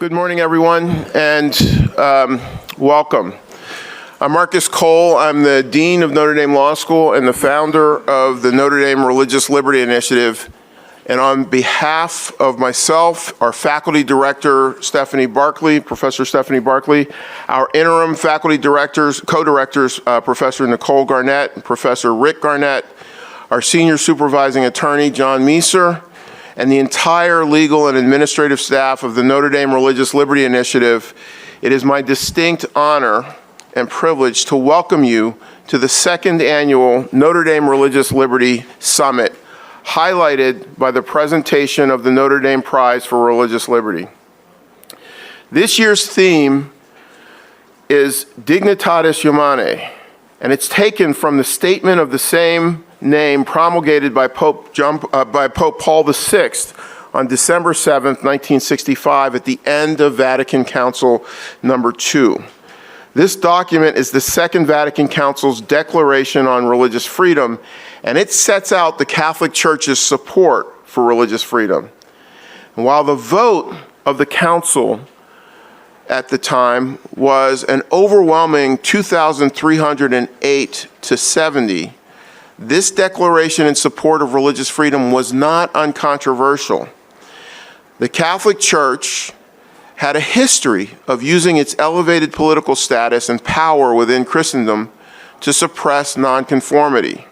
Good morning, everyone, and welcome. I'm Marcus Cole. I'm the Dean of Notre Dame Law School and the founder of the Notre Dame Religious Liberty Initiative. And on behalf of myself, our faculty director, Professor Stephanie Barkley, our interim faculty directors, co-directors, Professor Nicole Garnett and Professor Rick Garnett, our senior supervising attorney, John Meeser, and the entire legal and administrative staff of the Notre Dame Religious Liberty Initiative, it is my distinct honor and privilege to welcome you to the second annual Notre Dame Religious Liberty Summit, highlighted by the presentation of the Notre Dame Prize for Religious Liberty. This year's theme is Dignitatis Humanae, and it's taken from the statement of the same name promulgated by Pope Paul VI on December 7th, 1965, at the end of Vatican Council number 2. This document is the Second Vatican Council's Declaration on Religious Freedom, and it sets out the Catholic Church's support for religious freedom. And while the vote of the Council at the time was an overwhelming 2,308 to 70, this declaration in support of religious freedom was not uncontroversial. The Catholic Church had a history of using its elevated political status and power within Christendom to suppress nonconformity.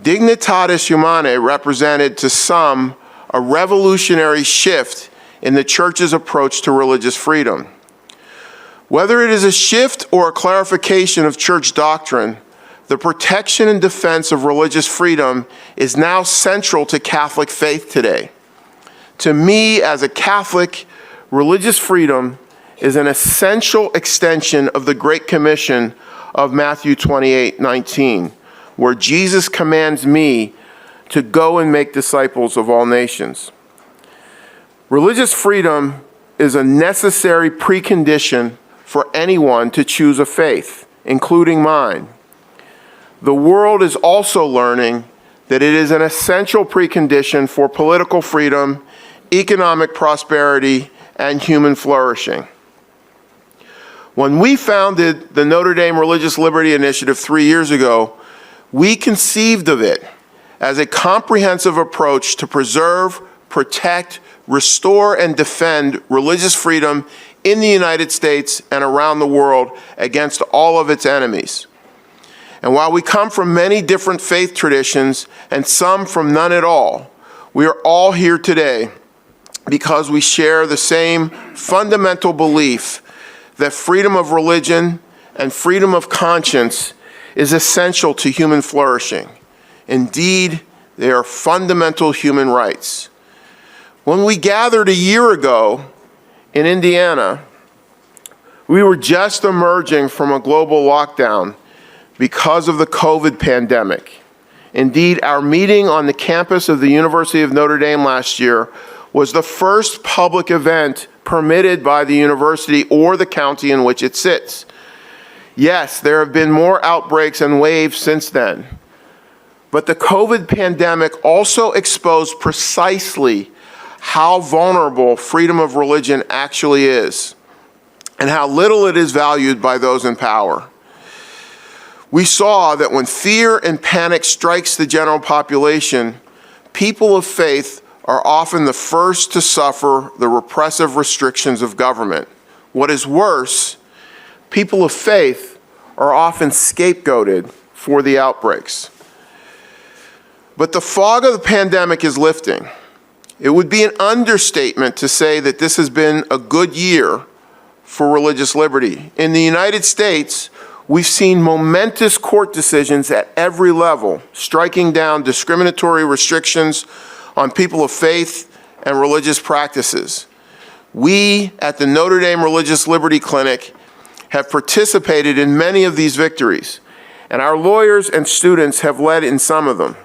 Dignitatis Humanae represented to some a revolutionary shift in the Church's approach to religious freedom. Whether it is a shift or a clarification of Church doctrine, the protection and defense of religious freedom is now central to Catholic faith today. To me, as a Catholic, religious freedom is an essential extension of the Great Commission of Matthew 28:19, where Jesus commands me to go and make disciples of all nations. Religious freedom is a necessary precondition for anyone to choose a faith, including mine. The world is also learning that it is an essential precondition for political freedom, economic prosperity, and human flourishing. When we founded the Notre Dame Religious Liberty Initiative 3 years ago, we conceived of it as a comprehensive approach to preserve, protect, restore, and defend religious freedom in the United States and around the world against all of its enemies. And while we come from many different faith traditions and some from none at all, we are all here today because we share the same fundamental belief that freedom of religion and freedom of conscience is essential to human flourishing. Indeed, they are fundamental human rights. When we gathered a year ago in Indiana, we were just emerging from a global lockdown because of the COVID pandemic. Indeed, our meeting on the campus of the University of Notre Dame last year was the first public event permitted by the university or the county in which it sits. Yes, there have been more outbreaks and waves since then, but the COVID pandemic also exposed precisely how vulnerable freedom of religion actually is and how little it is valued by those in power. We saw that when fear and panic strikes the general population, people of faith are often the first to suffer the repressive restrictions of government. What is worse, people of faith are often scapegoated for the outbreaks. But the fog of the pandemic is lifting. It would be an understatement to say that this has been a good year for religious liberty. In the United States, we've seen momentous court decisions at every level, striking down discriminatory restrictions on people of faith and religious practices. We at the Notre Dame Religious Liberty Clinic have participated in many of these victories, and our lawyers and students have led in some of them.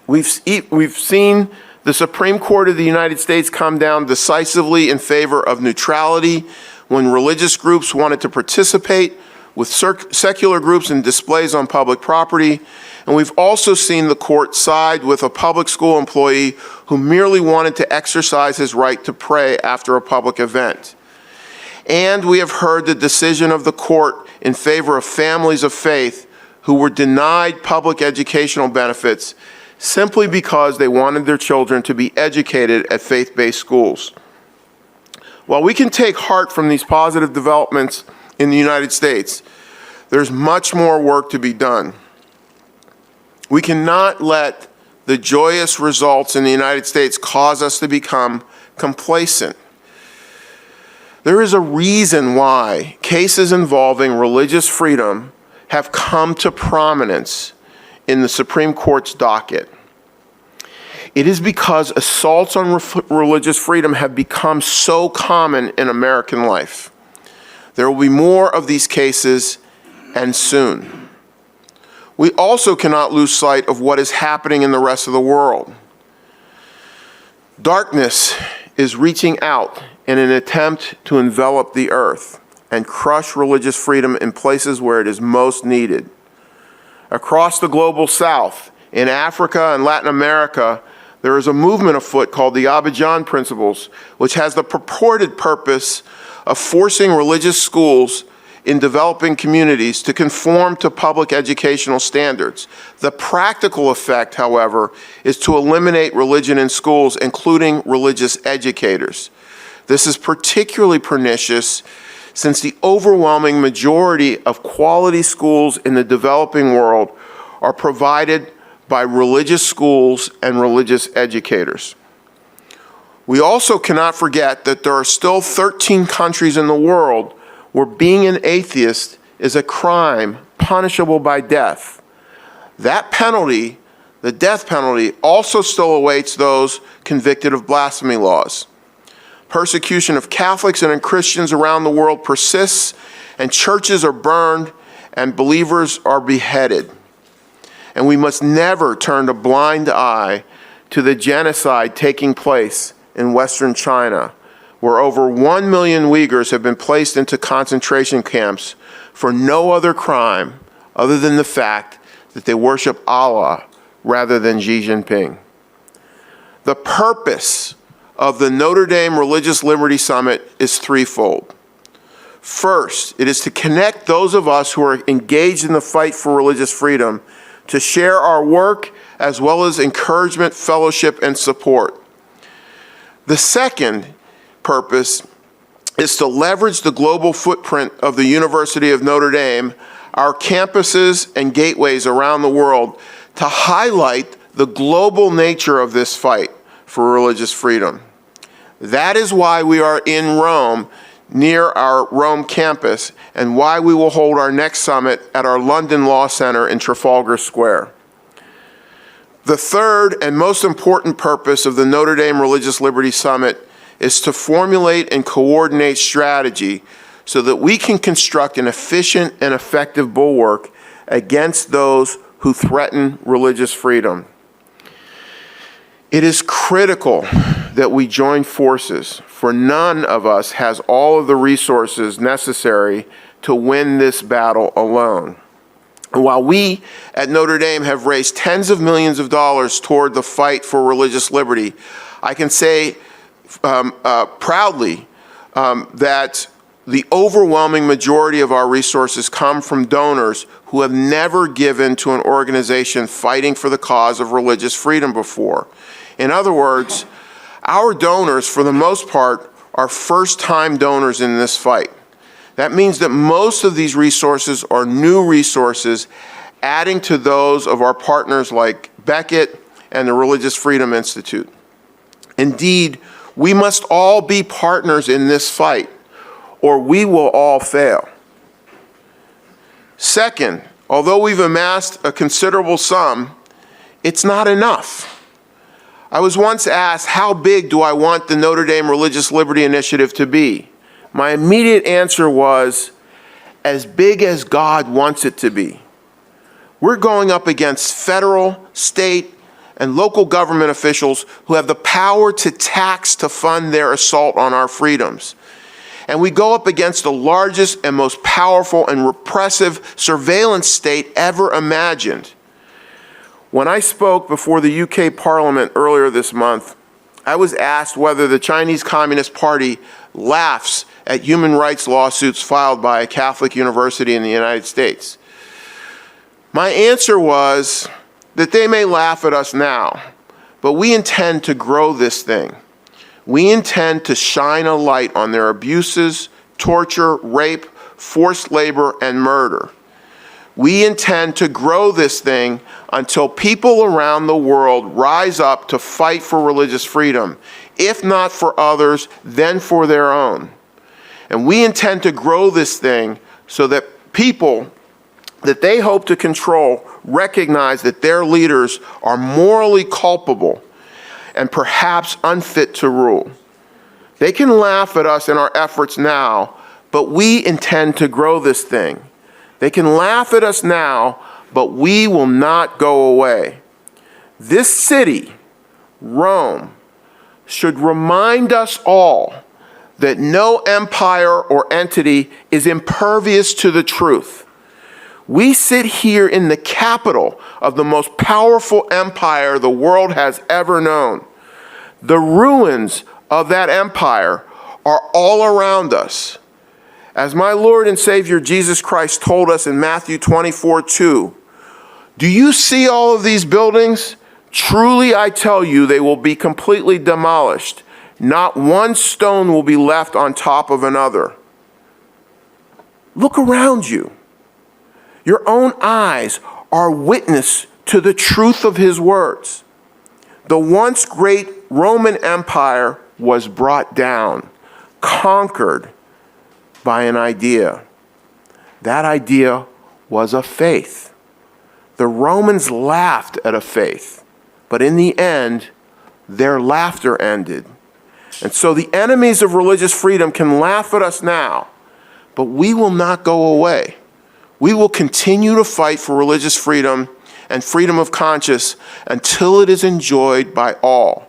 We've seen the Supreme Court of the United States come down decisively in favor of neutrality when religious groups wanted to participate with secular groups and displays on public property. And we've also seen the court side with a public school employee who merely wanted to exercise his right to pray after a public event. And we have heard the decision of the court in favor of families of faith who were denied public educational benefits simply because they wanted their children to be educated at faith-based schools. While we can take heart from these positive developments in the United States, there's much more work to be done. We cannot let the joyous results in the United States cause us to become complacent. There is a reason why cases involving religious freedom have come to prominence in the Supreme Court's docket. It is because assaults on religious freedom have become so common in American life. There will be more of these cases, and soon. We also cannot lose sight of what is happening in the rest of the world. Darkness is reaching out in an attempt to envelop the earth and crush religious freedom in places where it is most needed. Across the global south, in Africa and Latin America, there is a movement afoot called the Abidjan Principles, which has the purported purpose of forcing religious schools in developing communities to conform to public educational standards. The practical effect, however, is to eliminate religion in schools, including religious educators. This is particularly pernicious since the overwhelming majority of quality schools in the developing world are provided by religious schools and religious educators. We also cannot forget that there are still 13 countries in the world where being an atheist is a crime punishable by death. That penalty, the death penalty, also still awaits those convicted of blasphemy laws. Persecution of Catholics and Christians around the world persists, and churches are burned and believers are beheaded. And we must never turn a blind eye to the genocide taking place in Western China, where over 1 million Uyghurs have been placed into concentration camps for no other crime other than the fact that they worship Allah rather than Xi Jinping. The purpose of the Notre Dame Religious Liberty Summit is threefold. First, it is to connect those of us who are engaged in the fight for religious freedom to share our work as well as encouragement, fellowship, and support. The second purpose is to leverage the global footprint of the University of Notre Dame, our campuses and gateways around the world, to highlight the global nature of this fight for religious freedom. That is why we are in Rome, near our Rome campus, and why we will hold our next summit at our London Law Center in Trafalgar Square. The third and most important purpose of the Notre Dame Religious Liberty Summit is to formulate and coordinate strategy so that we can construct an efficient and effective bulwark against those who threaten religious freedom. It is critical that we join forces, for none of us has all of the resources necessary to win this battle alone. And while we at Notre Dame have raised tens of millions of dollars toward the fight for religious liberty, I can say proudly that the overwhelming majority of our resources come from donors who have never given to an organization fighting for the cause of religious freedom before. In other words, our donors, for the most part, are first-time donors in this fight. That means that most of these resources are new resources, adding to those of our partners like Beckett and the Religious Freedom Institute. Indeed, we must all be partners in this fight, or we will all fail. Second, although we've amassed a considerable sum, it's not enough. I was once asked, how big do I want the Notre Dame Religious Liberty Initiative to be? My immediate answer was, as big as God wants it to be. We're going up against federal, state, and local government officials who have the power to tax to fund their assault on our freedoms. And we go up against the largest and most powerful and repressive surveillance state ever imagined. When I spoke before the UK Parliament earlier this month, I was asked whether the Chinese Communist Party laughs at human rights lawsuits filed by a Catholic university in the United States. My answer was that they may laugh at us now, but we intend to grow this thing. We intend to shine a light on their abuses, torture, rape, forced labor, and murder. We intend to grow this thing until people around the world rise up to fight for religious freedom, if not for others, then for their own. And we intend to grow this thing so that people that they hope to control recognize that their leaders are morally culpable and perhaps unfit to rule. They can laugh at us in our efforts now, but we intend to grow this thing. They can laugh at us now, but we will not go away. This city, Rome, should remind us all that no empire or entity is impervious to the truth. We sit here in the capital of the most powerful empire the world has ever known. The ruins of that empire are all around us. As my Lord and Savior Jesus Christ told us in Matthew 24:2, do you see all of these buildings? Truly I tell you, they will be completely demolished. Not one stone will be left on top of another. Look around you. Your own eyes are witness to the truth of his words. The once great Roman Empire was brought down, conquered by an idea. That idea was a faith. The Romans laughed at a faith, but in the end, their laughter ended. And so the enemies of religious freedom can laugh at us now, but we will not go away. We will continue to fight for religious freedom and freedom of conscience until it is enjoyed by all.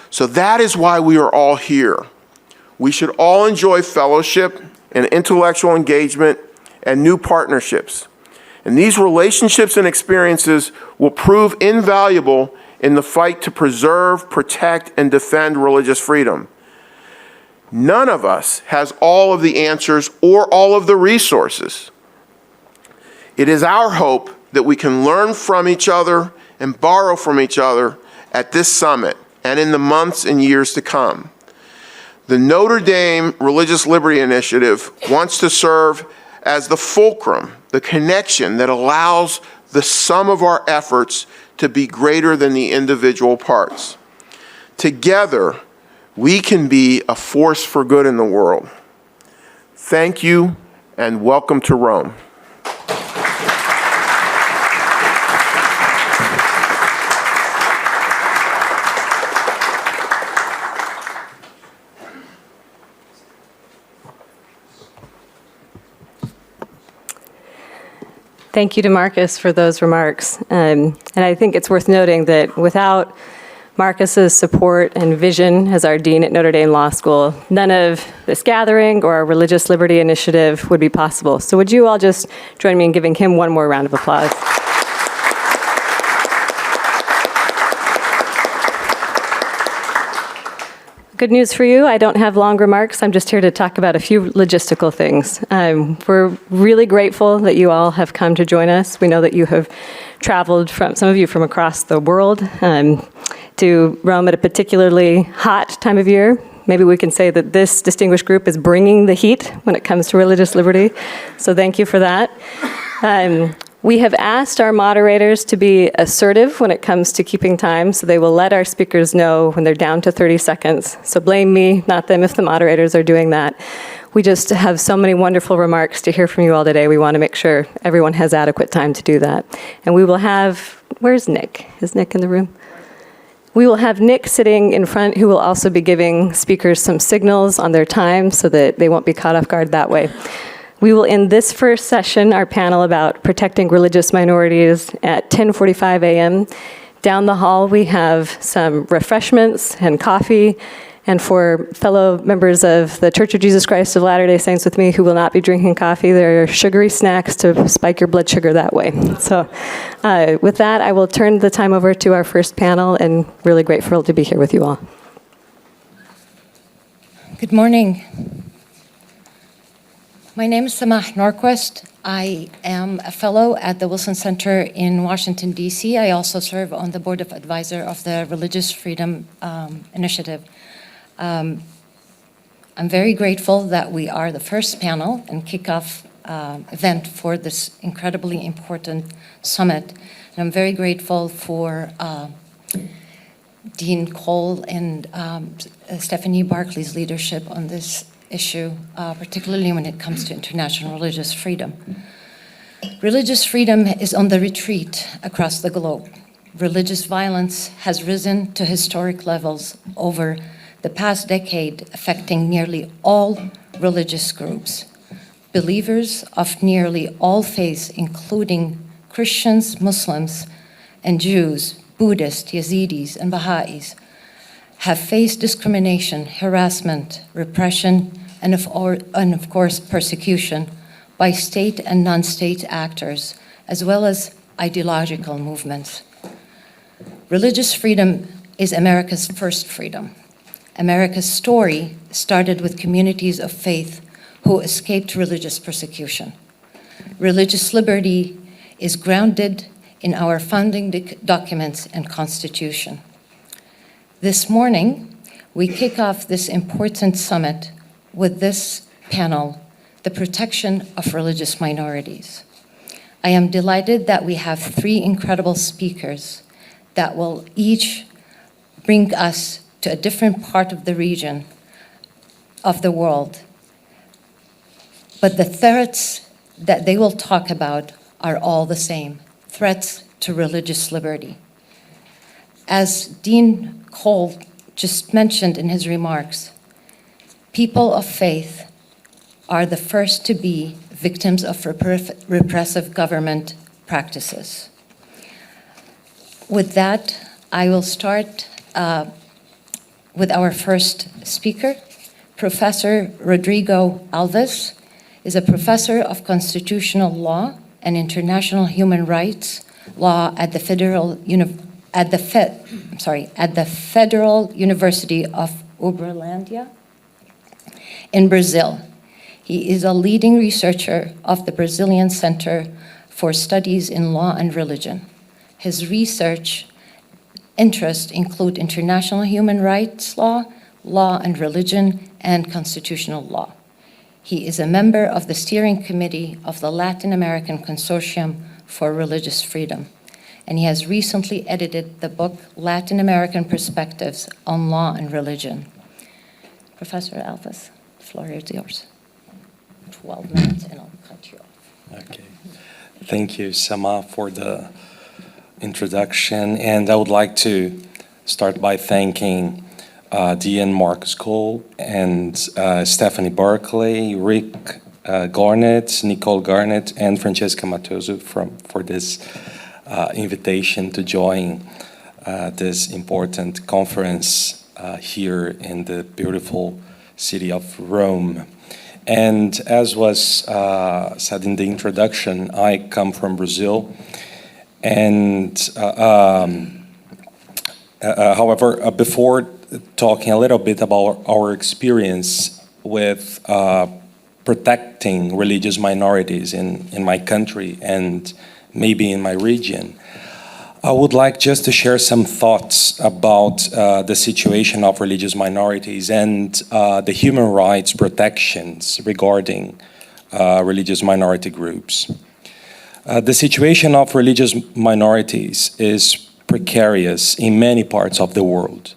So that is why we are all here. We should all enjoy fellowship and intellectual engagement and new partnerships. And these relationships and experiences will prove invaluable in the fight to preserve, protect, and defend religious freedom. None of us has all of the answers or all of the resources. It is our hope that we can learn from each other and borrow from each other at this summit and in the months and years to come. The Notre Dame Religious Liberty Initiative wants to serve as the fulcrum, the connection that allows the sum of our efforts to be greater than the individual parts. Together, we can be a force for good in the world. Thank you, and welcome to Rome. Thank you to Marcus for those remarks. And I think it's worth noting that without Marcus's support and vision as our dean at Notre Dame Law School, none of this gathering or our Religious Liberty Initiative would be possible. So would you all just join me in giving him one more round of applause? Good news for you, I don't have long remarks. I'm just here to talk about a few logistical things. We're really grateful that you all have come to join us. We know that you have traveled, some of you from across the world, to Rome at a particularly hot time of year. Maybe we can say that this distinguished group is bringing the heat when it comes to religious liberty. So thank you for that. We have asked our moderators to be assertive when it comes to keeping time, so they will let our speakers know when they're down to 30 seconds. So blame me, not them, if the moderators are doing that. We just have so many wonderful remarks to hear from you all today. We want to make sure everyone has adequate time to do that. And we will have, where's Nick? Is Nick in the room? We will have Nick sitting in front, who will also be giving speakers some signals on their time so that they won't be caught off guard that way. We will end this first session, our panel about protecting religious minorities, at 10:45 a.m. Down the hall, we have some refreshments and coffee, And for fellow members of the Church of Jesus Christ of Latter-day Saints with me who will not be drinking coffee, there are sugary snacks to spike your blood sugar that way. So with that, I will turn the time over to our first panel, and really grateful to be here with you all. Good morning. My name is Samaj Norquist. I am a fellow at the Wilson Center in Washington, D.C. I also serve on the board of advisor of the Religious Freedom Initiative. I'm very grateful that we are the first panel and kickoff event for this incredibly important summit. And I'm very grateful for Dean Cole and Stephanie Barclay's leadership on this issue, particularly when it comes to international religious freedom. Religious freedom is on the retreat across the globe. Religious violence has risen to historic levels over the past decade, affecting nearly all religious groups. Believers of nearly all faiths, including Christians, Muslims, and Jews, Buddhists, Yazidis, and Baha'is, have faced discrimination, harassment, repression, and of course, persecution by state and non-state actors, as well as ideological movements. Religious freedom is America's first freedom. America's story started with communities of faith who escaped religious persecution. Religious liberty is grounded in our founding documents and Constitution. This morning, we kick off this important summit with this panel, The Protection of Religious Minorities. I am delighted that we have three incredible speakers that will each bring us to a different part of the region of the world. But the threats that they will talk about are all the same, threats to religious liberty. As Dean Cole just mentioned in his remarks, people of faith are the first to be victims of repressive government practices. With that, I will start with our first speaker. Professor Rodrigo Alves is a professor of constitutional law and international human rights law at the Federal University of Uberlândia in Brazil. He is a leading researcher of the Brazilian Center for Studies in Law and Religion. His research interests include international human rights law, law and religion, and constitutional law. He is a member of the steering committee of the Latin American Consortium for Religious Freedom, and he has recently edited the book Latin American Perspectives on Law and Religion. Professor Alves, the floor is yours. 12 minutes and I'll cut you off. Okay. Thank you, Sama, for the introduction. And I would like to start by thanking Dean Marcus Cole and Stephanie Barclay, Rick Garnett, Nicole Garnett, and Francesca Matoso for this invitation to join this important conference here in the beautiful city of Rome. And as was said in the introduction, I come from Brazil. And however, before talking a little bit about our experience with protecting religious minorities in my country and maybe in my region, I would like just to share some thoughts about the situation of religious minorities and the human rights protections regarding religious minority groups. The situation of religious minorities is precarious in many parts of the world.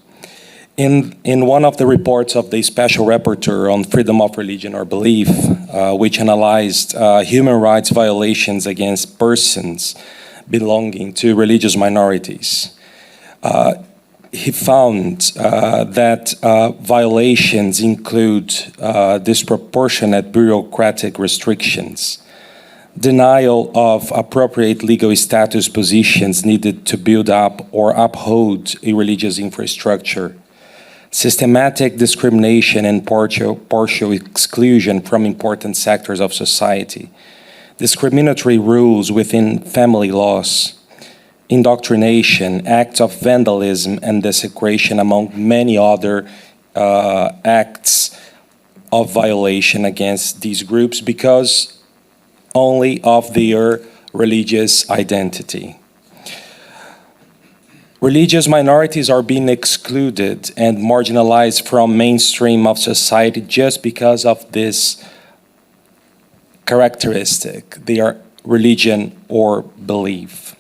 In one of the reports of the Special Rapporteur on Freedom of Religion or Belief, which analyzed human rights violations against persons belonging to religious minorities, he found that violations include disproportionate bureaucratic restrictions, denial of appropriate legal status positions needed to build up or uphold a religious infrastructure, systematic discrimination and partial exclusion from important sectors of society, discriminatory rules within family laws, indoctrination, acts of vandalism and desecration, among many other acts of violation against these groups because only of their religious identity. Religious minorities are being excluded and marginalized from mainstream of society just because of this characteristic, their religion or belief.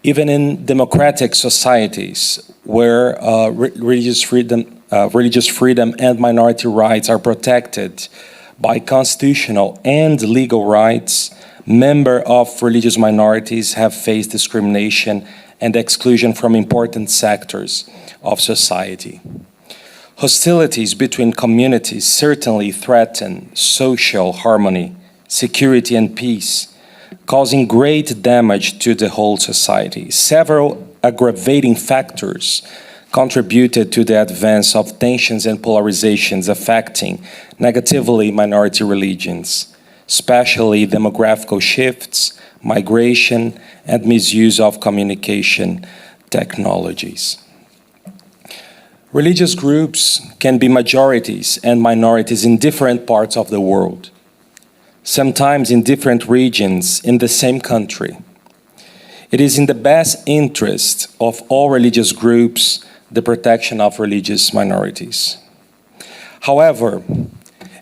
Even in democratic societies where religious freedom and minority rights are protected by constitutional and legal rights, members of religious minorities have faced discrimination and exclusion from important sectors of society. Hostilities between communities certainly threaten social harmony, security, and peace, causing great damage to the whole society. Several aggravating factors contributed to the advance of tensions and polarizations affecting negatively minority religions, especially demographical shifts, migration, and misuse of communication technologies. Religious groups can be majorities and minorities in different parts of the world, sometimes in different regions in the same country. It is in the best interest of all religious groups the protection of religious minorities. However,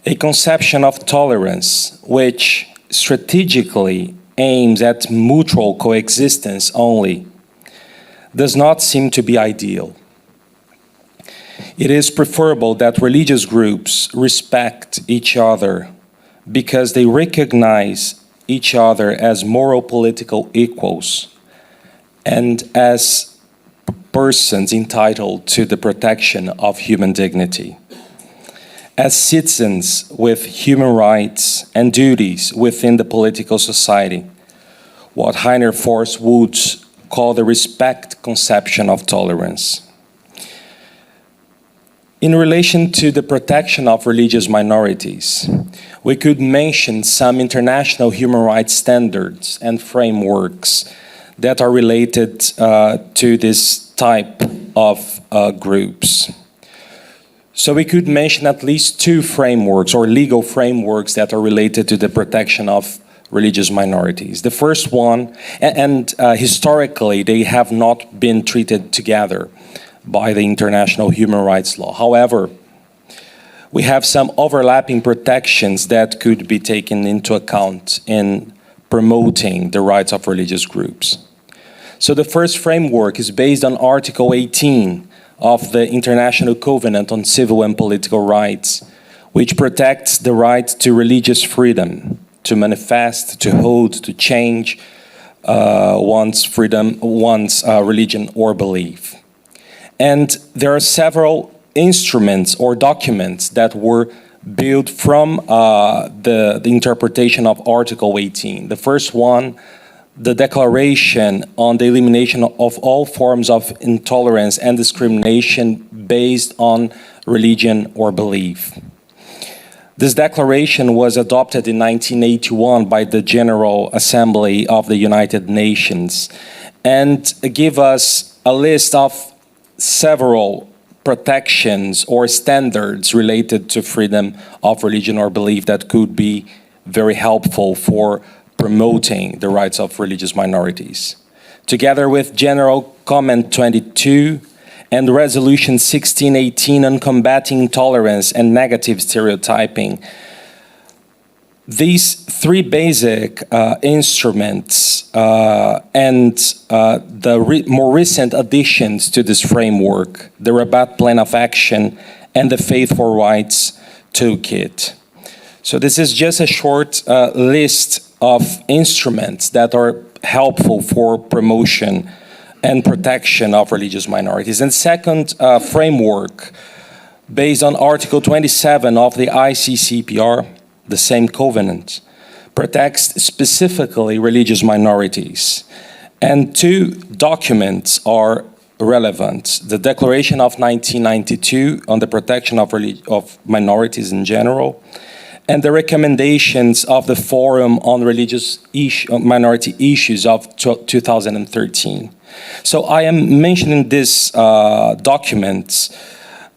a conception of tolerance which strategically aims at mutual coexistence only does not seem to be ideal. It is preferable that religious groups respect each other because they recognize each other as moral political equals and as persons entitled to the protection of human dignity, as citizens with human rights and duties within the political society, what Heiner Force would call the respect conception of tolerance. In relation to the protection of religious minorities, we could mention some international human rights standards and frameworks that are related to this type of groups. So we could mention at least two frameworks or legal frameworks that are related to the protection of religious minorities. The first one, and historically they have not been treated together by the international human rights law. However, we have some overlapping protections that could be taken into account in promoting the rights of religious groups. So the first framework is based on Article 18 of the International Covenant on Civil and Political Rights, which protects the right to religious freedom, to manifest, to hold, to change one's freedom, one's religion or belief. And there are several instruments or documents that were built from the interpretation of Article 18. The first one, the Declaration on the Elimination of All Forms of Intolerance and Discrimination Based on Religion or Belief. This declaration was adopted in 1981 by the General Assembly of the United Nations and gave us a list of several protections or standards related to freedom of religion or belief that could be very helpful for promoting the rights of religious minorities. Together with General Comment 22 and Resolution 1618 on combating intolerance and negative stereotyping, these three basic instruments and the more recent additions to this framework, the Rabat Plan of Action and the Faith for Rights Toolkit. So this is just a short list of instruments that are helpful for promotion and protection of religious minorities. And second framework, based on Article 27 of the ICCPR, the same covenant, protects specifically religious minorities. And two documents are relevant. The Declaration of 1992 on the protection of minorities in general, and the recommendations of the Forum on Minority Issues of 2013. So I am mentioning these documents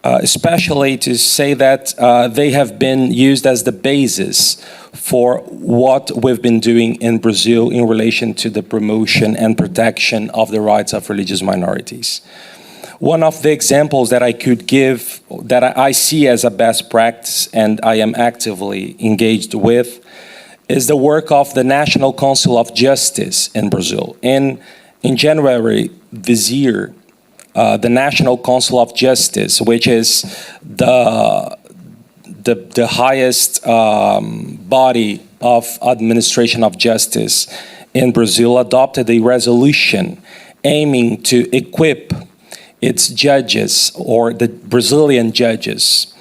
especially to say that they have been used as the basis for what we've been doing in Brazil in relation to the promotion and protection of the rights of religious minorities. One of the examples that I could give that I see as a best practice and I am actively engaged with is the work of the National Council of Justice in Brazil. In January this year, the National Council of Justice, which is the highest body of administration of justice in Brazil, adopted a resolution aiming to equip its judges, or the Brazilian judges,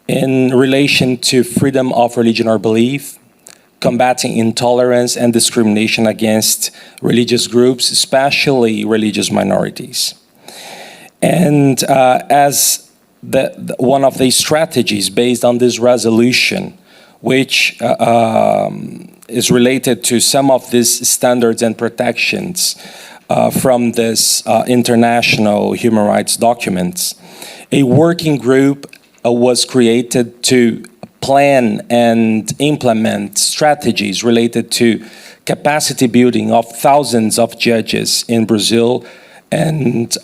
in relation to freedom of religion or belief, combating intolerance and discrimination against religious groups, especially religious minorities. And as one of the strategies based on this resolution, which is related to some of these standards and protections from this international human rights documents, a working group was created to plan and implement strategies related to capacity building of thousands of judges in Brazil and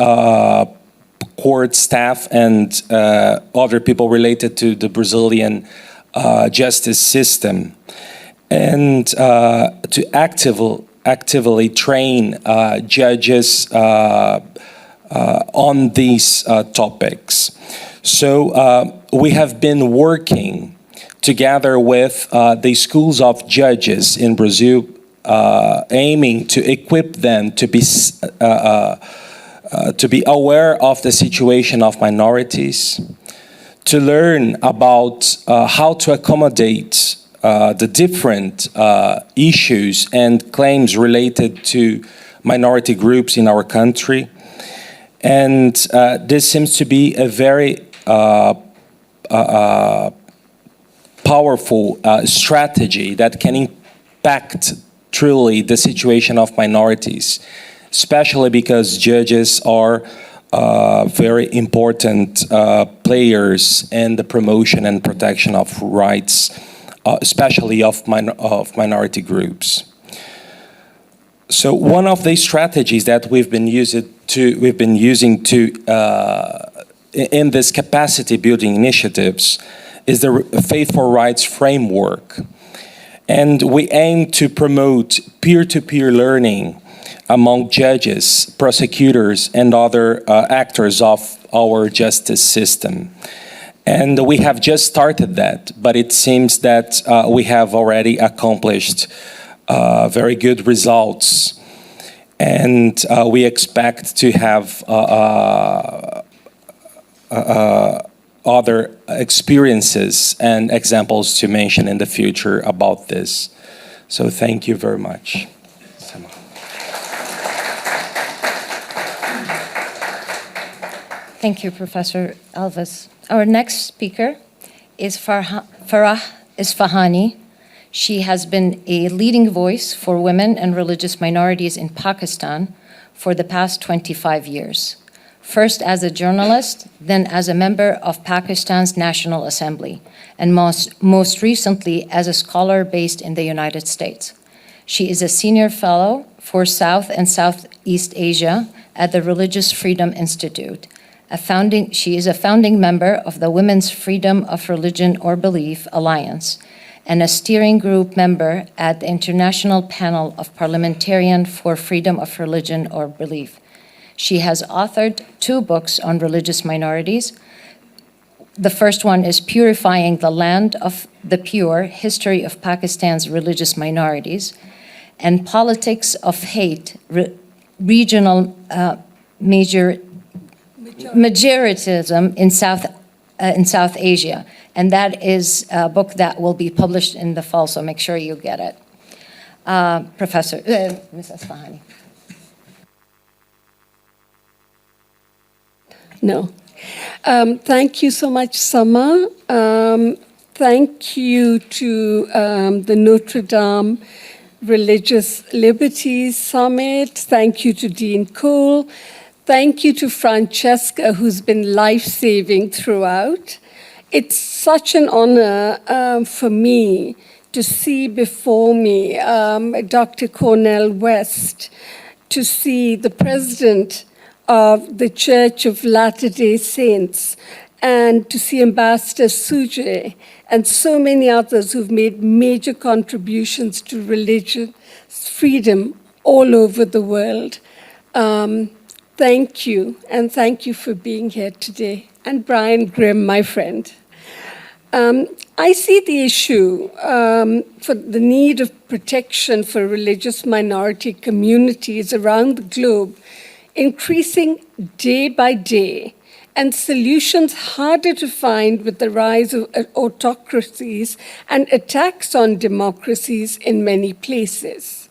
court staff and other people related to the Brazilian justice system, and to actively train judges on these topics. So we have been working together with the schools of judges in Brazil, aiming to equip them to be aware of the situation of minorities, to learn about how to accommodate the different issues and claims related to minority groups in our country. And this seems to be a very powerful strategy that can impact truly the situation of minorities, especially because judges are very important players in the promotion and protection of rights, especially of minority groups. So one of the strategies that we've been using in this capacity building initiatives is the Faith for Rights framework. And we aim to promote peer-to-peer learning among judges, prosecutors, and other actors of our justice system. And we have just started that, but it seems that we have already accomplished very good results. And we expect to have other experiences and examples to mention in the future about this. So thank you very much. Thank you, Professor Alves. Our next speaker is Farah Isfahani. She has been a leading voice for women and religious minorities in Pakistan for the past 25 years. First as a journalist, then as a member of Pakistan's National Assembly, and most recently as a scholar based in the United States. She is a senior fellow for South and Southeast Asia at the Religious Freedom Institute. She is a founding member of the Women's Freedom of Religion or Belief Alliance, and a steering group member at the International Panel of Parliamentarians for Freedom of Religion or Belief. She has authored 2 books on religious minorities. The first one is Purifying the Land of the Pure, History of Pakistan's Religious Minorities, and Politics of Hate, Regional Majoritism in South Asia. And that is a book that will be published in the fall, so make sure you get it. Ms. Isfahani. No. Thank you so much, Sama. Thank you to the Notre Dame Religious Liberties Summit. Thank you to Dean Cole. Thank you to Francesca, who's been life-saving throughout. It's such an honor for me to see before me Dr. Cornel West, to see the president of the Church of Latter-day Saints, and to see Ambassador Suje and so many others who've made major contributions to religious freedom all over the world. Thank you, and thank you for being here today. And Brian Grimm, my friend. I see the issue for the need of protection for religious minority communities around the globe increasing day by day, and solutions harder to find with the rise of autocracies and attacks on democracies in many places.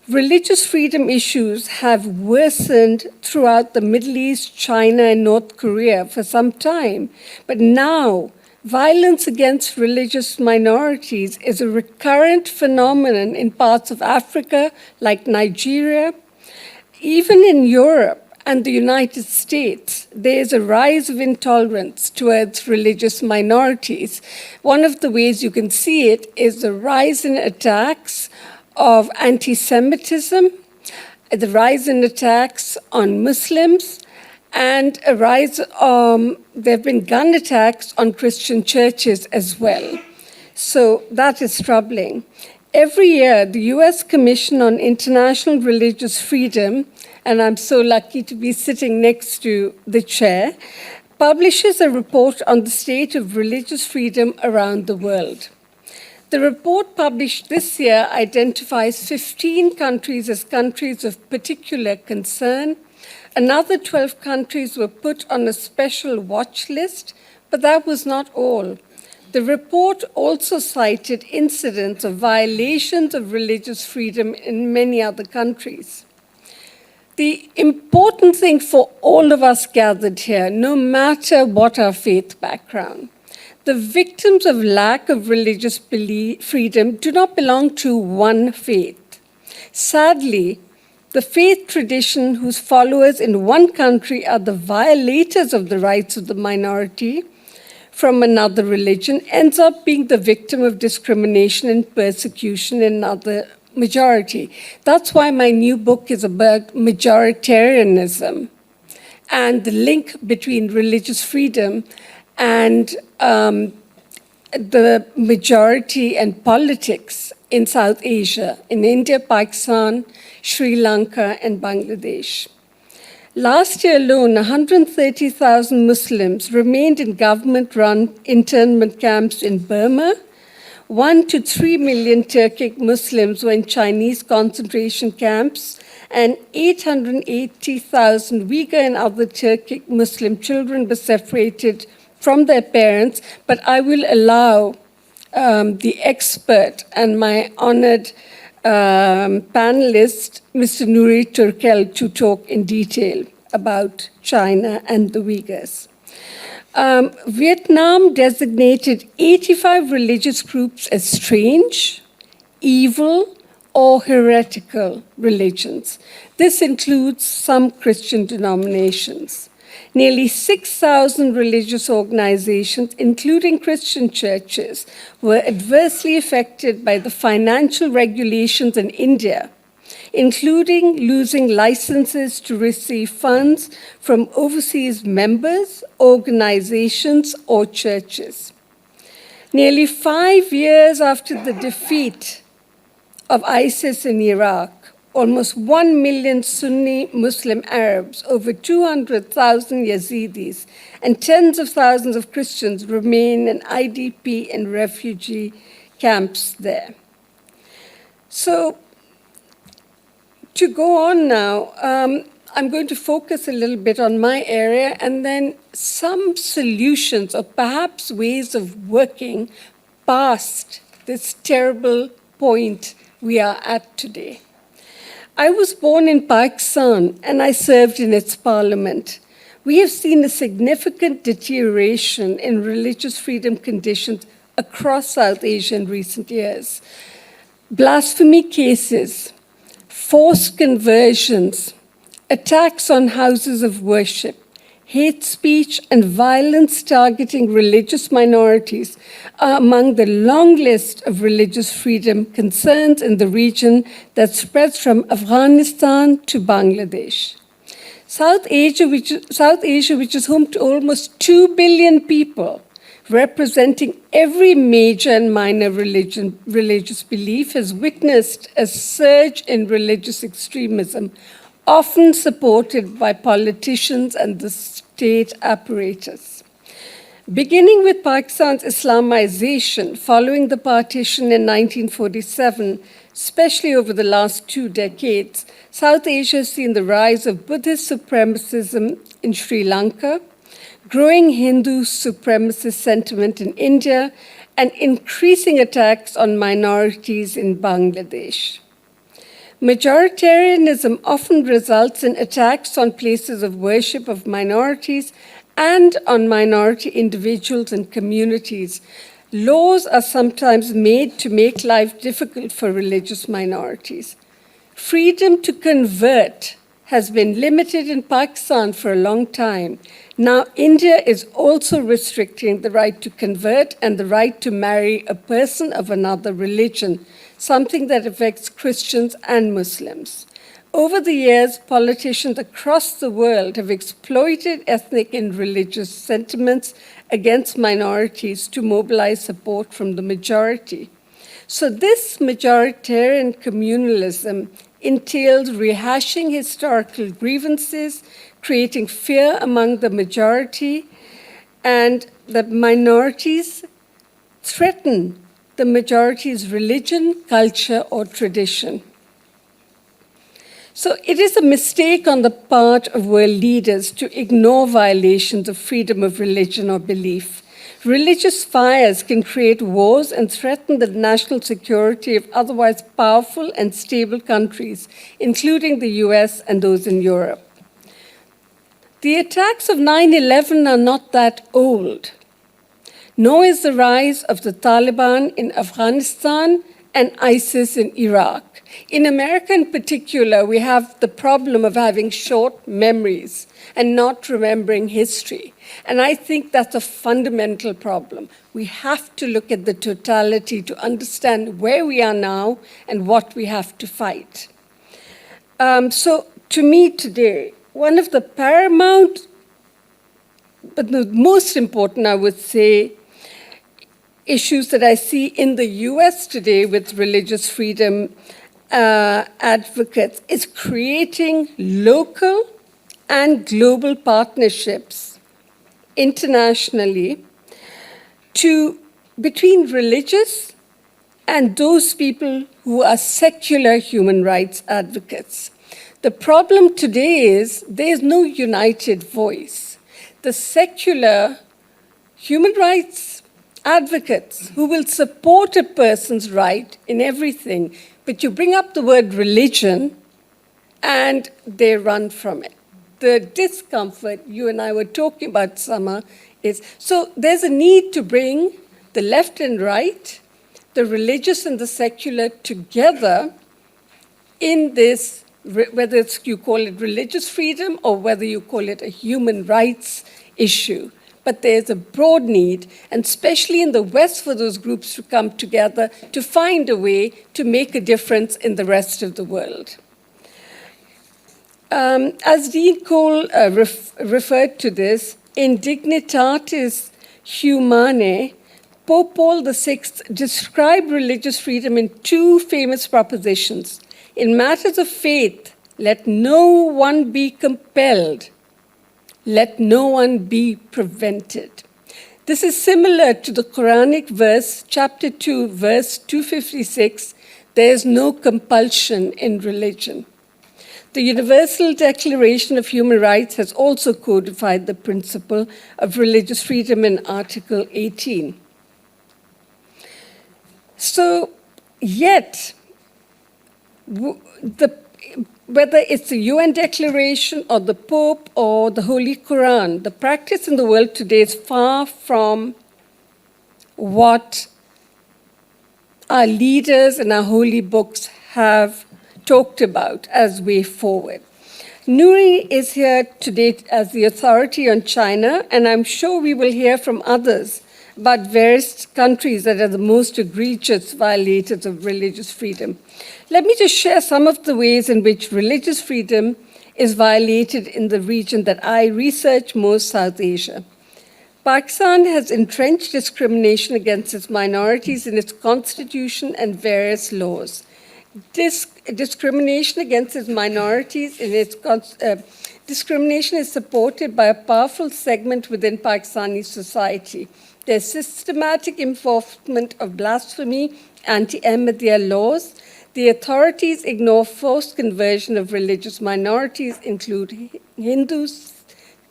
Religious freedom issues have worsened throughout the Middle East, China, and North Korea for some time, but now violence against religious minorities is a recurrent phenomenon in parts of Africa, like Nigeria. Even in Europe and the United States, there is a rise of intolerance towards religious minorities. One of the ways you can see it is the rise in attacks of anti-Semitism, the rise in attacks on Muslims, and a rise, there have been gun attacks on Christian churches as well. So that is troubling. Every year, the US Commission on International Religious Freedom, and I'm so lucky to be sitting next to the chair, publishes a report on the state of religious freedom around the world. The report published this year identifies 15 countries as countries of particular concern. Another 12 countries were put on a special watch list, but that was not all. The report also cited incidents of violations of religious freedom in many other countries. The important thing for all of us gathered here, no matter what our faith background, the victims of lack of religious freedom do not belong to one faith. Sadly, the faith tradition whose followers in one country are the violators of the rights of the minority from another religion ends up being the victim of discrimination and persecution in another majority. That's why my new book is about majoritarianism and the link between religious freedom and the majority and politics in South Asia, in India, Pakistan, Sri Lanka, and Bangladesh. Last year alone, 130,000 Muslims remained in government-run internment camps in Burma. 1 to 3 million Turkic Muslims were in Chinese concentration camps, and 880,000 Uyghur and other Turkic Muslim children were separated from their parents, but I will allow the expert and my honored panelist, Mr. Nuri Turkel, to talk in detail about China and the Uyghurs. Vietnam designated 85 religious groups as strange, evil, or heretical religions. This includes some Christian denominations. Nearly 6,000 religious organizations, including Christian churches, were adversely affected by the financial regulations in India, including losing licenses to receive funds from overseas members, organizations, or churches. Nearly 5 years after the defeat of ISIS in Iraq, almost 1 million Sunni Muslim Arabs, over 200,000 Yazidis, and tens of thousands of Christians remain in IDP and refugee camps there. So, to go on now, I'm going to focus a little bit on my area and then some solutions or perhaps ways of working past this terrible point we are at today. I was born in Pakistan and I served in its parliament. we have seen a significant deterioration in religious freedom conditions across South Asia in recent years. Blasphemy cases, forced conversions, attacks on houses of worship, hate speech, and violence targeting religious minorities are among the long list of religious freedom concerns in the region that spreads from Afghanistan to Bangladesh. South Asia, which is home to almost 2 billion people, representing every major and minor religious belief, has witnessed a surge in religious extremism, often supported by politicians and the state apparatus. Beginning with Pakistan's Islamization following the partition in 1947, especially over the last 2 decades, South Asia has seen the rise of Buddhist supremacism in Sri Lanka, growing Hindu supremacist sentiment in India, and increasing attacks on minorities in Bangladesh. Majoritarianism often results in attacks on places of worship of minorities and on minority individuals and communities. Laws are sometimes made to make life difficult for religious minorities. Freedom to convert has been limited in Pakistan for a long time. Now, India is also restricting the right to convert and the right to marry a person of another religion, something that affects Christians and Muslims. Over the years, politicians across the world have exploited ethnic and religious sentiments against minorities to mobilize support from the majority. So this majoritarian communalism entails rehashing historical grievances, creating fear among the majority, and that minorities threaten the majority's religion, culture, or tradition. So it is a mistake on the part of world leaders to ignore violations of freedom of religion or belief. Religious fires can create wars and threaten the national security of otherwise powerful and stable countries, including the US and those in Europe. The attacks of 9/11 are not that old, nor is the rise of the Taliban in Afghanistan and ISIS in Iraq. In America in particular, we have the problem of having short memories and not remembering history. And I think that's a fundamental problem. We have to look at the totality to understand where we are now and what we have to fight. So to me today, one of the paramount, but the most important, I would say, issues that I see in the US today with religious freedom advocates is creating local and global partnerships internationally between religious and those people who are secular human rights advocates. The problem today is there is no united voice. The secular human rights advocates who will support a person's right in everything, but you bring up the word religion and they run from it. The discomfort you and I were talking about, Sama, is so there's a need to bring the left and right, the religious and the secular together in this, whether you call it religious freedom or whether you call it a human rights issue. But there's a broad need, and especially in the West, for those groups to come together to find a way to make a difference in the rest of the world. As Dean Cole referred to this, in Dignitatis Humanae, Pope Paul VI described religious freedom in 2 famous propositions. In matters of faith, let no one be compelled. Let no one be prevented. This is similar to the Quranic verse, chapter 2, verse 256, there is no compulsion in religion. The Universal Declaration of Human Rights has also codified the principle of religious freedom in Article 18. So, yet, whether it's the UN Declaration or the Pope or the Holy Quran, the practice in the world today is far from what our leaders and our holy books have talked about as way forward. Nuri is here today as the authority on China, and I'm sure we will hear from others about various countries that are the most egregious violators of religious freedom. Let me just share some of the ways in which religious freedom is violated in the region that I research most, South Asia. Pakistan has entrenched discrimination against its minorities in its constitution and various laws. Discrimination against its minorities in its discrimination is supported by a powerful segment within Pakistani society. There's systematic enforcement of blasphemy, anti-Ahmadiyya laws. The authorities ignore forced conversion of religious minorities, include Hindus,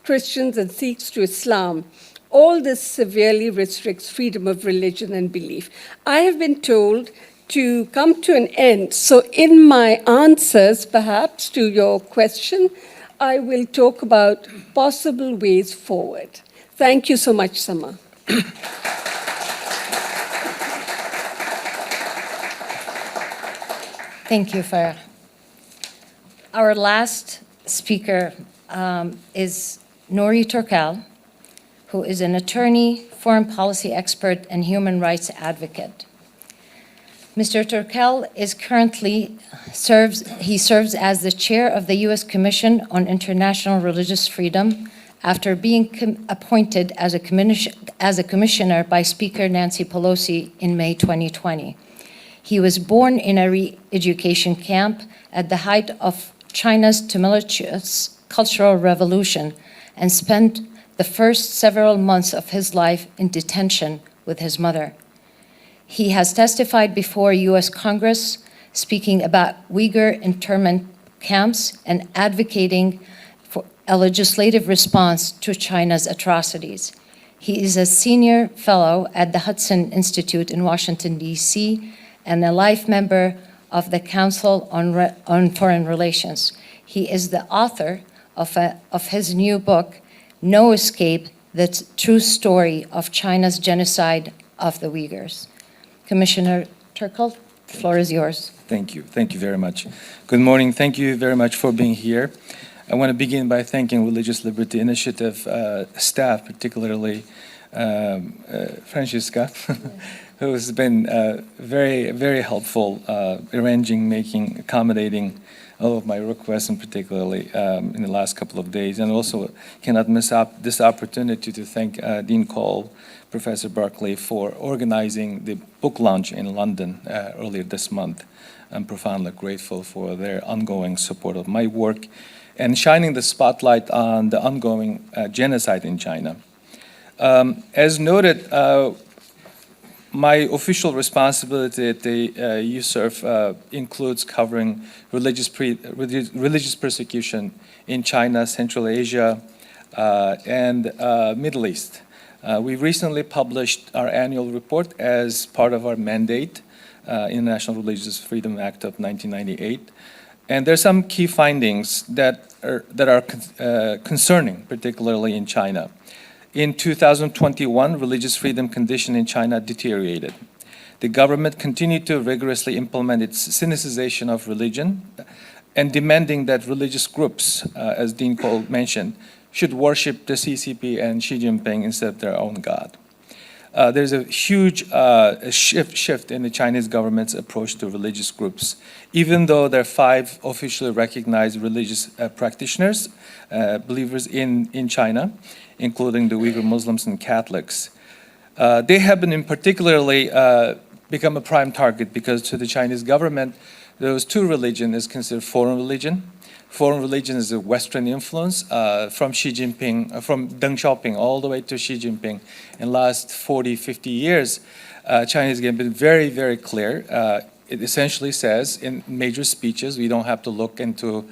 Christians, and Sikhs to Islam. All this severely restricts freedom of religion and belief. I have been told to come to an end. So in my answers, perhaps, to your question, I will talk about possible ways forward. Thank you so much, Sama. Thank you, Farah. Our last speaker is Nori Turkal, who is an attorney, foreign policy expert, and human rights advocate. Mr. Turkal is serves as the chair of the U.S. Commission on International Religious Freedom after being appointed as a commissioner by Speaker Nancy Pelosi in May 2020. He was born in a re-education camp at the height of China's tumultuous cultural revolution and spent the first several months of his life in detention with his mother. He has testified before U.S. Congress, speaking about Uyghur internment camps and advocating for a legislative response to China's atrocities. He is a senior fellow at the Hudson Institute in Washington, D.C., and a life member of the Council on Foreign Relations. He is the author of his new book, No Escape, The True Story of China's Genocide of the Uyghurs. Commissioner Turkal, the floor is yours. Thank you. Thank you very much. Good morning. Thank you very much for being here. I want to begin by thanking Religious Liberty Initiative staff, particularly Francisca, who has been very, very helpful arranging, making, accommodating all of my requests, and particularly in the last couple of days. And also cannot miss up this opportunity to thank Dean Cole, Professor Barclay, for organizing the book launch in London earlier this month. I'm profoundly grateful for their ongoing support of my work and shining the spotlight on the ongoing genocide in China. As noted, my official responsibility at the USERF includes covering religious persecution in China, Central Asia, and Middle East. We recently published our annual report as part of our mandate in the National Religious Freedom Act of 1998. And there are some key findings that are concerning, particularly in China. In 2021, religious freedom condition in China deteriorated. The government continued to rigorously implement its sinicization of religion and demanding that religious groups, as Dean Cole mentioned, should worship the CCP and Xi Jinping instead of their own God. There's a huge shift in the Chinese government's approach to religious groups. Even though there are 5 officially recognized religious practitioners, believers in China, including the Uyghur Muslims and Catholics, they have been in particularly become a prime target because to the Chinese government, those 2 religions is considered foreign religion. Foreign religion is a Western influence from Xi Jinping, from Deng Xiaoping all the way to Xi Jinping. In the last 40, 50 years, Chinese have been very, very clear. It essentially says in major speeches, we don't have to look into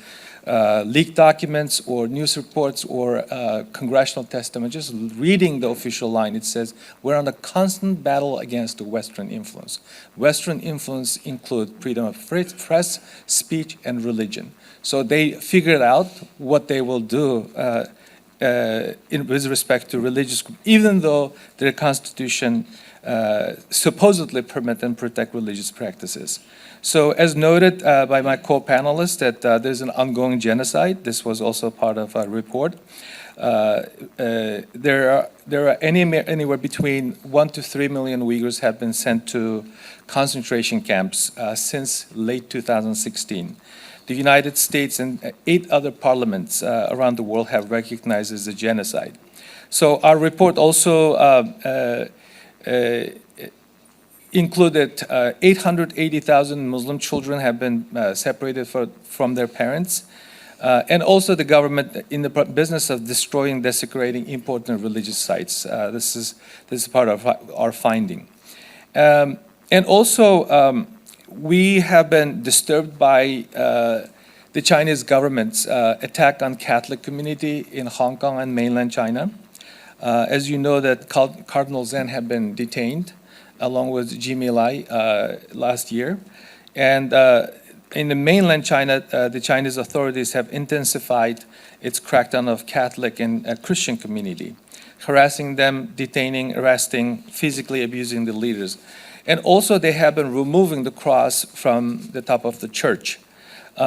leaked documents or news reports or congressional testimony, just reading the official line, it says we're on a constant battle against the Western influence. Western influence include freedom of press, speech, and religion. So they figured out what they will do with respect to religious groups, even though their constitution supposedly permit and protect religious practices. So as noted by my co-panelists that there's an ongoing genocide. This was also part of our report. There are anywhere between 1 to 3 million Uyghurs have been sent to concentration camps since late 2016. The United States and 8 other parliaments around the world have recognized as a genocide. So our report also included 880,000 Muslim children have been separated from their parents. And also the government in the business of destroying, desecrating important religious sites. This is part of our finding. And also, we have been disturbed by the Chinese government's attack on Catholic community in Hong Kong and mainland China. As you know, that Cardinal Zen had been detained along with Jimmy Lai last year. And in the mainland China, the Chinese authorities have intensified its crackdown of Catholic and Christian community, harassing them, detaining, arresting, physically abusing the leaders. And also they have been removing the cross from the top of the church.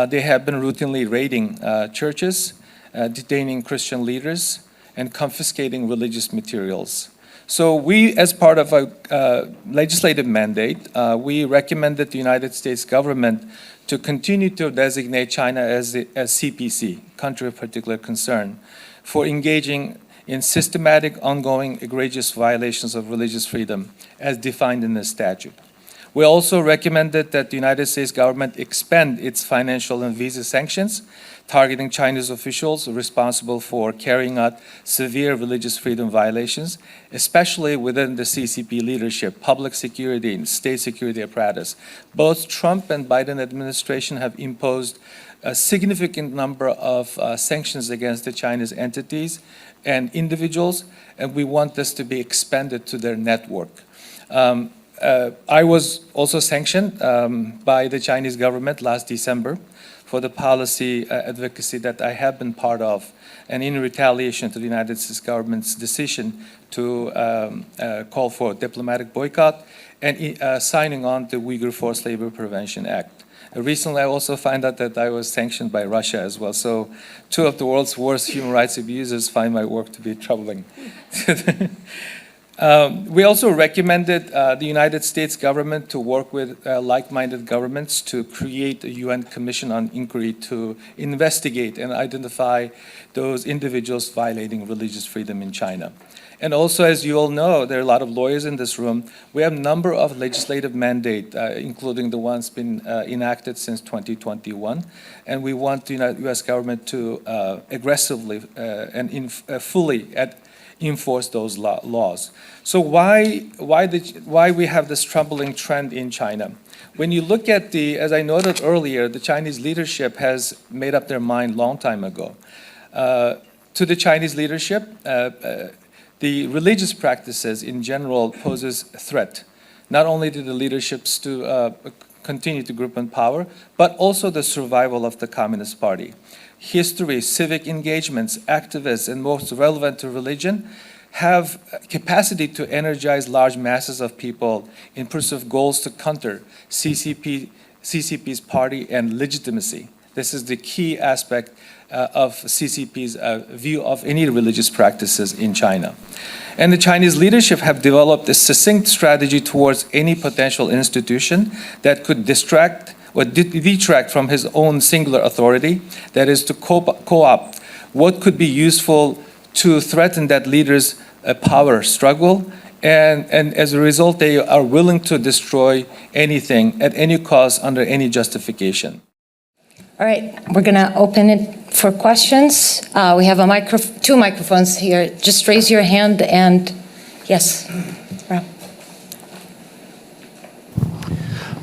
They have been routinely raiding churches, detaining Christian leaders, and confiscating religious materials. So we, as part of a legislative mandate, we recommended the United States government to continue to designate China as CPC, country of particular concern, for engaging in systematic, ongoing, egregious violations of religious freedom as defined in the statute. We also recommended that the United States government expand its financial and visa sanctions targeting Chinese officials responsible for carrying out severe religious freedom violations, especially within the CCP leadership, public security, and state security apparatus. Both Trump and Biden administration have imposed a significant number of sanctions against the Chinese entities and individuals, and we want this to be expanded to their network. I was also sanctioned by the Chinese government last December for the policy advocacy that I have been part of, and in retaliation to the United States government's decision to call for a diplomatic boycott and signing on the Uyghur Forced Labor Prevention Act. Recently, I also found out that I was sanctioned by Russia as well. So 2 of the world's worst human rights abusers find my work to be troubling. We also recommended the United States government to work with like-minded governments to create a UN Commission on Inquiry to investigate and identify those individuals violating religious freedom in China. And also, as you all know, there are a lot of lawyers in this room. We have a number of legislative mandates, including the ones been enacted since 2021. And we want the U.S. government to aggressively and fully enforce those laws. So why we have this troubling trend in China? When you look at as I noted earlier, the Chinese leadership has made up their mind long time ago. To the Chinese leadership, the religious practices in general poses a threat, not only to the leaderships to continue to group in power, but also the survival of the Communist Party. History, civic engagements, activists, and most relevant to religion have capacity to energize large masses of people in pursuit of goals to counter CCP's party and legitimacy. This is the key aspect of CCP's view of any religious practices in China. And the Chinese leadership have developed a succinct strategy towards any potential institution that could distract or detract from his own singular authority, that is to co-opt what could be useful to threaten that leader's power struggle, and as a result, they are willing to destroy anything at any cost under any justification. All right, we're going to open it for questions. We have 2 microphones here. Just raise your hand and yes. Rob.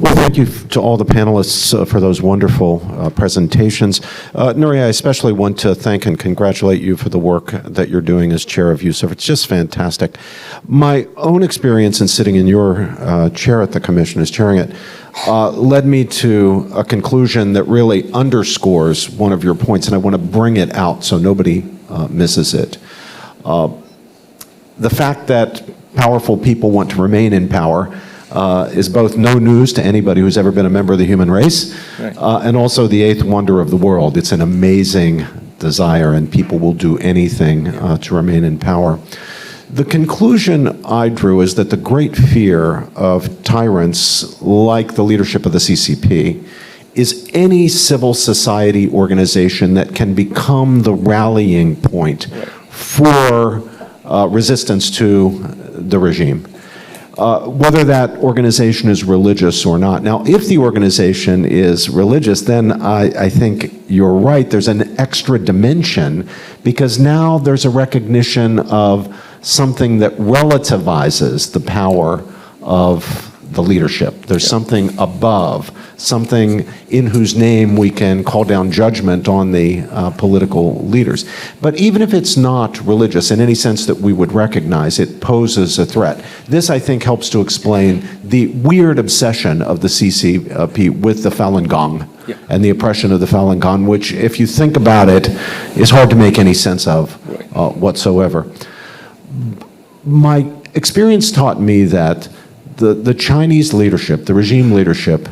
Well, thank you to all the panelists for those wonderful presentations. Nuri, I especially want to thank and congratulate you for the work that you're doing as chair of Yusuf. It's just fantastic. My own experience in sitting in your chair at the commission as chairing it led me to a conclusion that really underscores one of your points, and I want to bring it out so nobody misses it. The fact that powerful people want to remain in power is both no news to anybody who's ever been a member of the human race, Right. And also the eighth wonder of the world. It's an amazing desire, and people will do anything to remain in power. The conclusion I drew is that the great fear of tyrants like the leadership of the CCP is any civil society organization that can become the rallying point for resistance to the regime. Whether that organization is religious or not. Now, if the organization is religious, then I think you're right. There's an extra dimension because now there's a recognition of something that relativizes the power of the leadership. There's something above, something in whose name we can call down judgment on the political leaders. But even if it's not religious in any sense that we would recognize, it poses a threat. This, I think, helps to explain the weird obsession of the CCP with the Falun Gong and the oppression of the Falun Gong, which, if you think about it, is hard to make any sense of whatsoever. My experience taught me that the Chinese leadership, the regime leadership,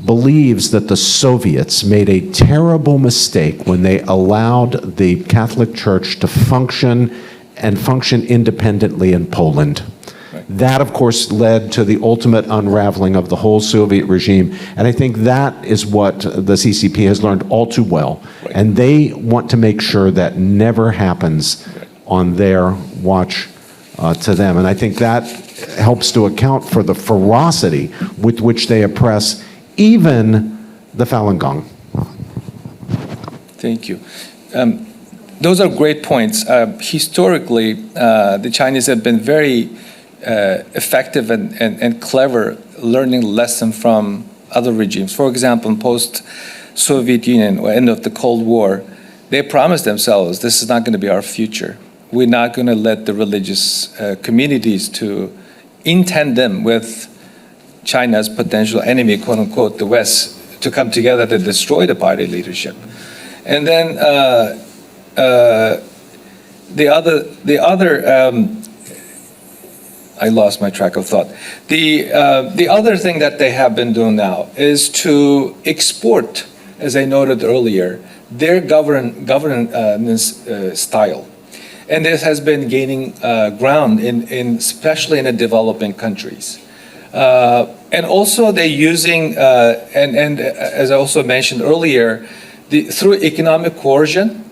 believes that the Soviets made a terrible mistake when they allowed the Catholic Church to function and function independently in Poland. That, of course, led to the ultimate unraveling of the whole Soviet regime. And I think that is what the CCP has learned all too well. And they want to make sure that never happens on their watch to them. And I think that helps to account for the ferocity with which they oppress even the Falun Gong. Thank you. Those are great points. Historically, the Chinese have been very effective and clever learning lessons from other regimes. For example, in post-Soviet Union, or end of the Cold War, they promised themselves, this is not going to be our future. We're not going to let the religious communities to in tandem with China's potential enemy, quote unquote, the West, to come together to destroy the party leadership. And then the other I lost my track of thought. The other thing that they have been doing now is to export, as I noted earlier, their governance style. And this has been gaining ground, especially in the developing countries. And also they're using, and as I also mentioned earlier, through economic coercion.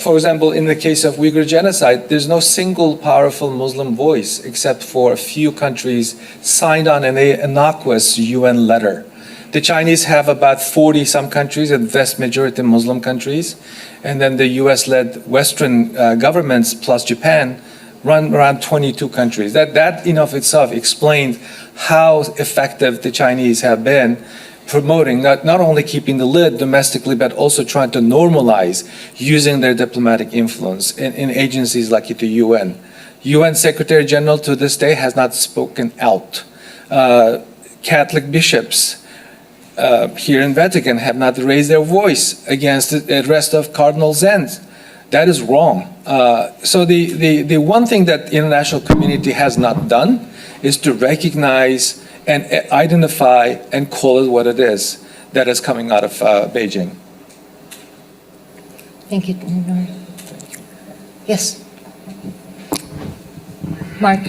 For example, in the case of Uyghur genocide, there's no single powerful Muslim voice except for a few countries signed on an innocuous UN letter. The Chinese have about 40-some countries, and vast majority Muslim countries. And then the US-led Western governments plus Japan run around 22 countries. That in of itself explains how effective the Chinese have been promoting, not only keeping the lid domestically, but also trying to normalize using their diplomatic influence in agencies like the UN. UN Secretary General to this day has not spoken out. Catholic bishops here in Vatican have not raised their voice against the arrest of Cardinal Zenz. That is wrong. So the one thing that the international community has not done is to recognize and identify and call it what it is that is coming out of Beijing. Thank you. Yes. Mark.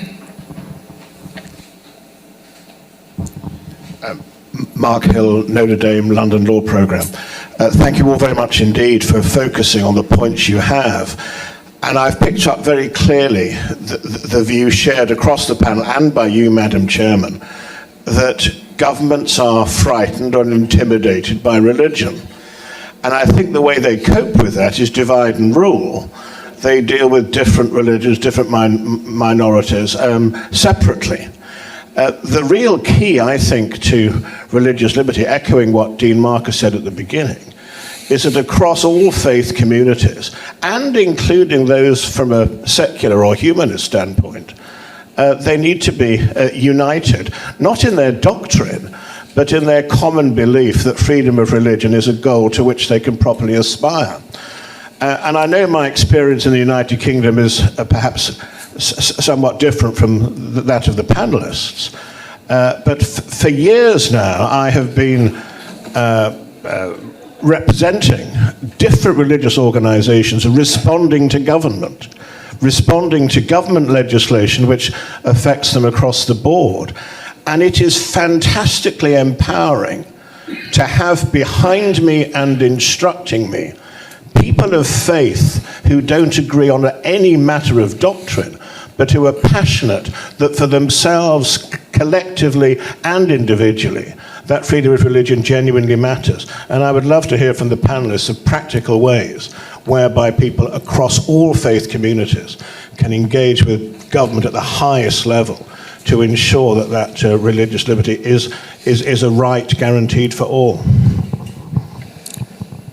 Mark Hill, Notre Dame London Law Programme. Thank you all very much indeed for focusing on the points you have. And I've picked up very clearly the view shared across the panel and by you, Madam Chairman, that governments are frightened or intimidated by religion. And I think the way they cope with that is divide and rule. They deal with different religions, different minorities separately. The real key, I think, to religious liberty, echoing what Dean Marcus said at the beginning, is that across all faith communities, and including those from a secular or humanist standpoint, they need to be united, not in their doctrine, but in their common belief that freedom of religion is a goal to which they can properly aspire. And I know my experience in the United Kingdom is perhaps somewhat different from that of the panelists, but for years now I have been representing different religious organizations responding to government legislation which affects them across the board. And it is fantastically empowering to have behind me and instructing me people of faith who don't agree on any matter of doctrine, but who are passionate that for themselves, collectively and individually, that freedom of religion genuinely matters. And I would love to hear from the panelists of practical ways whereby people across all faith communities can engage with government at the highest level to ensure that religious liberty is a right guaranteed for all.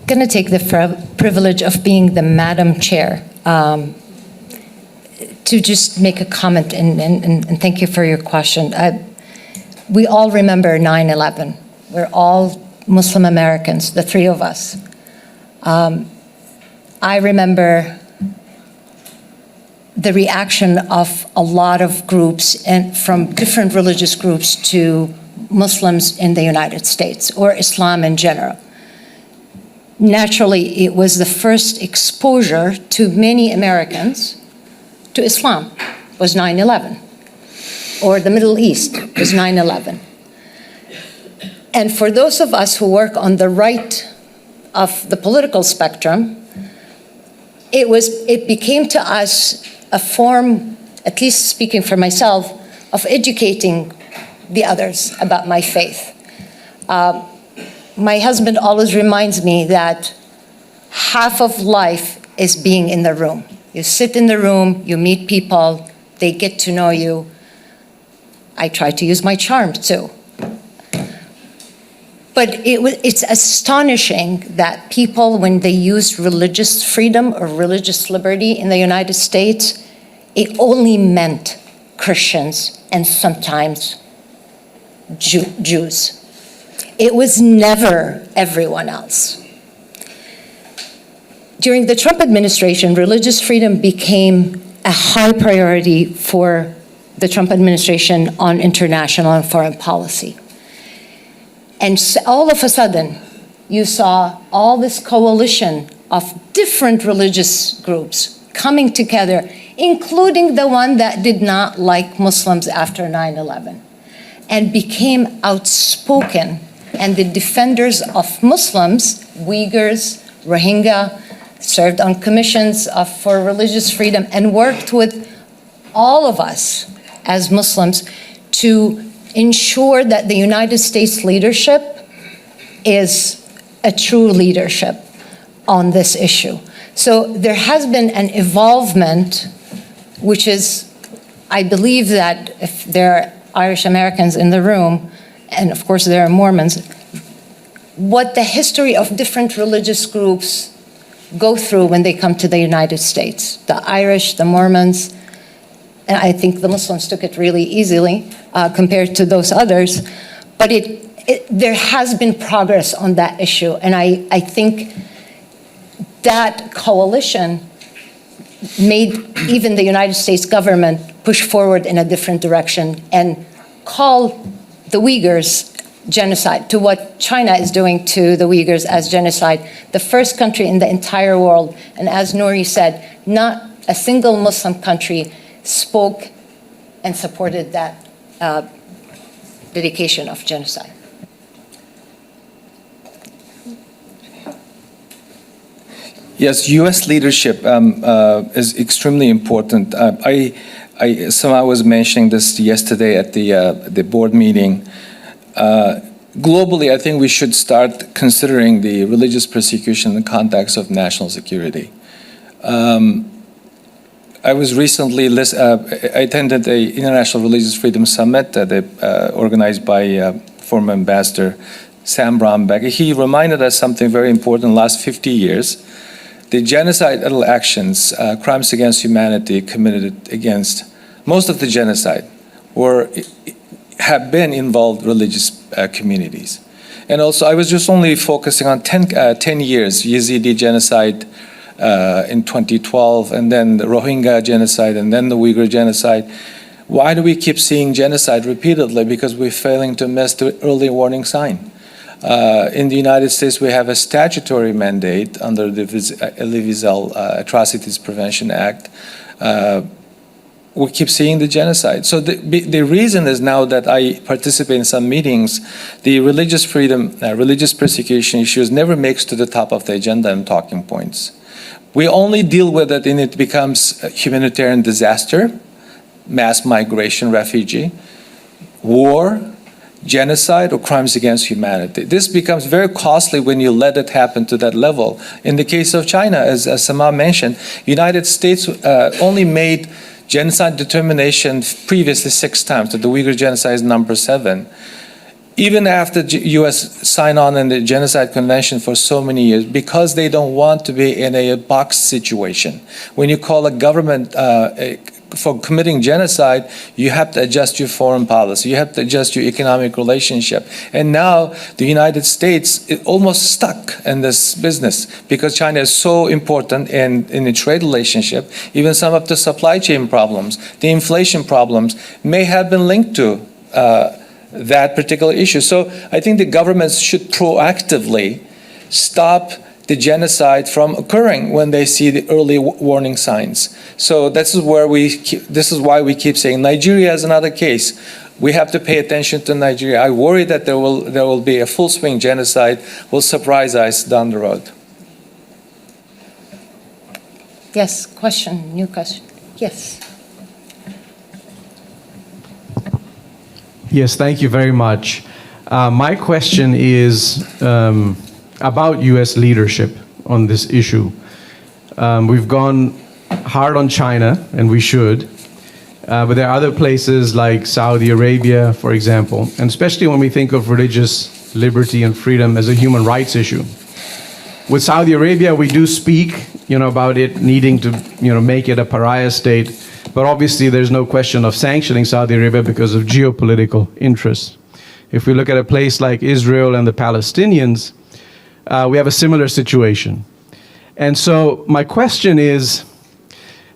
I'm going to take the privilege of being the Madam Chair to just make a comment, and thank you for your question. We all remember 9/11. We're all Muslim Americans, the three of us. I remember the reaction of a lot of groups and from different religious groups to Muslims in the United States, or Islam in general. Naturally, it was the first exposure to many Americans to Islam was 9/11, or the Middle East was 9/11. And for those of us who work on the right of the political spectrum, it became to us a form, at least speaking for myself, of educating the others about my faith. My husband always reminds me that half of life is being in the room. You sit in the room, you meet people, they get to know you. I try to use my charm too. But it's astonishing that people, when they use religious freedom or religious liberty in the United States, it only meant Christians and sometimes Jews. It was never everyone else. During the Trump administration, religious freedom became a high priority for the Trump administration on international and foreign policy. And so all of a sudden, you saw all this coalition of different religious groups coming together, including the one that did not like Muslims after 9/11, and became outspoken. And the defenders of Muslims, Uyghurs, Rohingya, served on commissions for religious freedom and worked with all of us as Muslims to ensure that the United States leadership is a true leadership on this issue. So there has been an evolvement, which is, I believe that if there are Irish Americans in the room, and of course there are Mormons, what the history of different religious groups go through when they come to the United States. The Irish, the Mormons, and I think the Muslims took it really easily compared to those others, but there has been progress on that issue, and I think that coalition made even the United States government push forward in a different direction and call the Uyghurs genocide, to what China is doing to the Uyghurs as genocide, the first country in the entire world. And as Nori said, not a single Muslim country spoke and supported that dedication of genocide. Yes, U.S. leadership is extremely important. I was mentioning this yesterday at the board meeting. Globally, I think we should start considering the religious persecution in the context of national security. I was recently I attended a International Religious Freedom Summit organized by former Ambassador Sam Brownback. He reminded us something very important. In the last 50 years, the genocidal actions, crimes against humanity committed against most of the genocide have been involved religious communities. And also, I was just only focusing on 10 years, Yazidi genocide in 2012, and then the Rohingya genocide, and then the Uyghur genocide. Why do we keep seeing genocide repeatedly? Because we're failing to miss the early warning sign. In the United States, we have a statutory mandate under the Wiesel Atrocities Prevention Act. We keep seeing the genocide. So the reason is now that I participate in some meetings, the religious freedom, religious persecution issues never makes to the top of the agenda and talking points. We only deal with it when it becomes a humanitarian disaster, mass migration, refugee, war, genocide, or crimes against humanity. This becomes very costly when you let it happen to that level. In the case of China, as Samaj mentioned, United States only made genocide determination previously 6 times, so the Uyghur genocide is number 7. Even after the U.S. signed on in the Genocide Convention for so many years, because they don't want to be in a box situation. When you call a government for committing genocide, you have to adjust your foreign policy, you have to adjust your economic relationship. And now the United States is almost stuck in this business because China is so important in the trade relationship. Even some of the supply chain problems, the inflation problems may have been linked to that particular issue. So I think the governments should proactively stop the genocide from occurring when they see the early warning signs. So this is why we keep saying Nigeria is another case. We have to pay attention to Nigeria. I worry that there will be a full swing genocide will surprise us down the road. Yes, question, new question. Yes. Yes, thank you very much. My question is about U.S. leadership on this issue. We've gone hard on China, and we should, but there are other places like Saudi Arabia, for example, and especially when we think of religious liberty and freedom as a human rights issue. With Saudi Arabia, we do speak, about it needing to, make it a pariah state, but obviously there's no question of sanctioning Saudi Arabia because of geopolitical interests. If we look at a place like Israel and the Palestinians, we have a similar situation. And so my question is,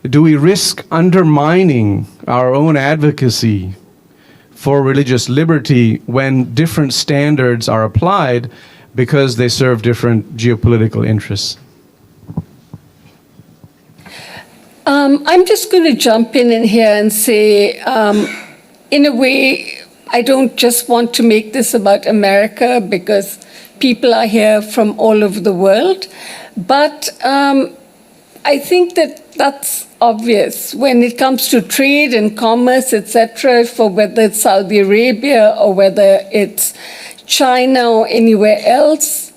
do we risk undermining our own advocacy for religious liberty when different standards are applied because they serve different geopolitical interests? I'm just going to jump in here and say, in a way, I don't just want to make this about America because people are here from all over the world. But I think that that's obvious when it comes to trade and commerce, etc., for whether it's Saudi Arabia or whether it's China or anywhere else.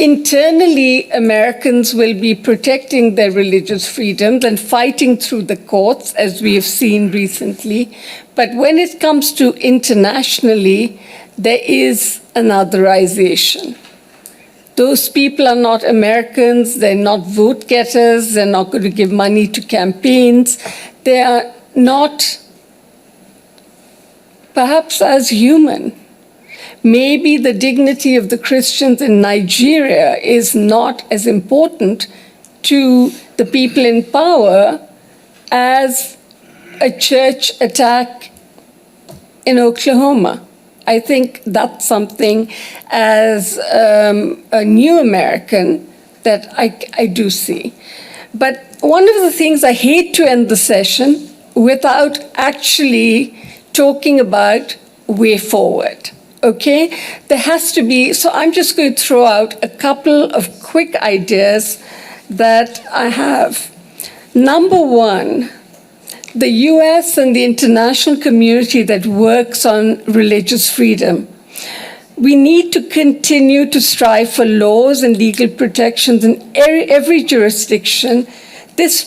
Internally, Americans will be protecting their religious freedoms and fighting through the courts, as we have seen recently. But when it comes to internationally, there is an otherization. Those people are not Americans, they're not vote getters, they're not going to give money to campaigns. They are not perhaps as human. Maybe the dignity of the Christians in Nigeria is not as important to the people in power as a church attack in Oklahoma. I think that's something as a new American that I do see. But one of the things I hate to end the session without actually talking about way forward. Okay, there has to be, so I'm just going to throw out a couple of quick ideas that I have. Number one, the US and the international community that works on religious freedom. We need to continue to strive for laws and legal protections in every jurisdiction. This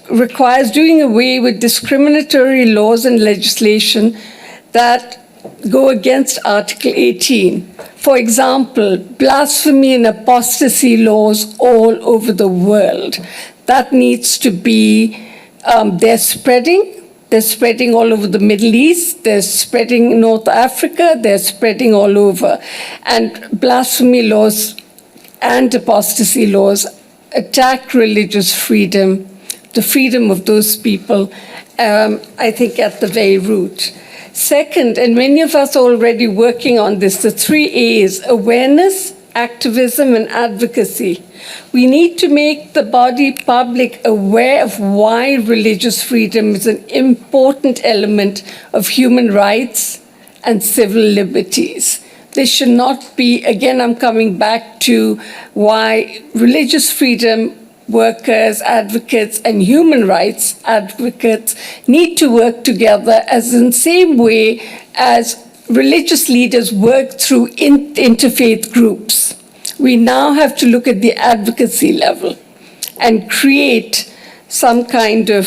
requires doing away with discriminatory laws and legislation that go against Article 18. For example, blasphemy and apostasy laws all over the world. That needs to be, they're spreading all over the Middle East, they're spreading in North Africa, they're spreading all over. And blasphemy laws and apostasy laws attack religious freedom, the freedom of those people, I think at the very root. Second, and many of us are already working on this, the 3 A's: awareness, activism, and advocacy. We need to make the body public aware of why religious freedom is an important element of human rights and civil liberties. This should not be, again, I'm coming back to why religious freedom workers, advocates, and human rights advocates need to work together as in the same way as religious leaders work through interfaith groups. We now have to look at the advocacy level and create some kind of...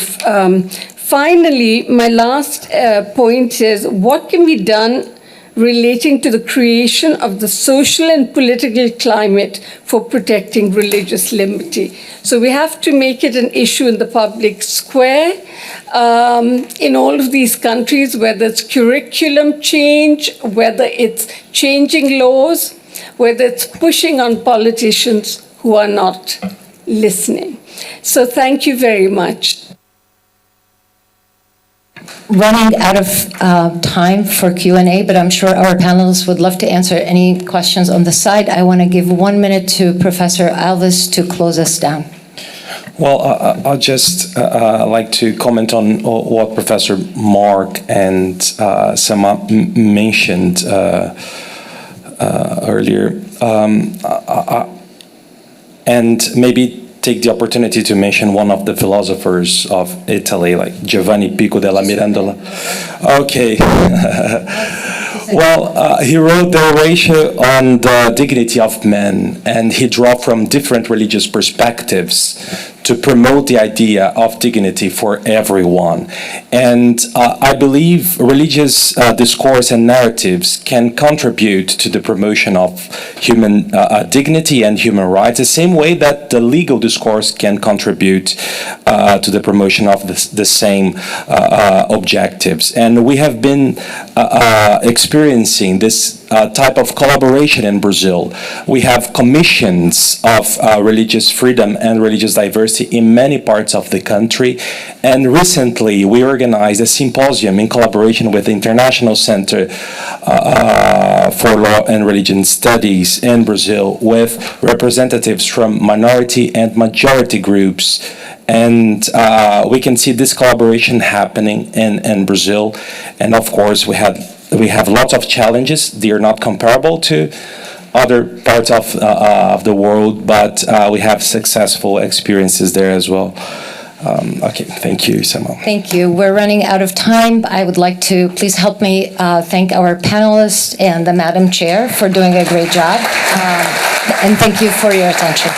Finally, my last point is what can be done relating to the creation of the social and political climate for protecting religious liberty. So we have to make it an issue in the public square in all of these countries, whether it's curriculum change, whether it's changing laws, whether it's pushing on politicians who are not listening. So thank you very much. Running out of time for Q&A, but I'm sure our panelists would love to answer any questions on the side. I want to give 1 minute to Professor Alves to close us down. Well, I'll just like to comment on what Professor Mark and Samaj mentioned earlier. And maybe take the opportunity to mention one of the philosophers of Italy, like Giovanni Pico della Mirandola. Okay. Well, he wrote the Ratio on the Dignity of Man, and he drew from different religious perspectives to promote the idea of dignity for everyone. And I believe religious discourse and narratives can contribute to the promotion of human dignity and human rights, the same way that the legal discourse can contribute to the promotion of the same objectives. And we have been experiencing this type of collaboration in Brazil. We have commissions of religious freedom and religious diversity in many parts of the country. And recently, we organized a symposium in collaboration with the International Center for Law and Religion Studies in Brazil with representatives from minority and majority groups. And we can see this collaboration happening in Brazil. And of course, we have lots of challenges. They are not comparable to other parts of the world, but we have successful experiences there as well. Okay, thank you, Samaj. Thank you. We're running out of time. I would like to please help me thank our panelists and the Madam Chair for doing a great job. And thank you for your attention.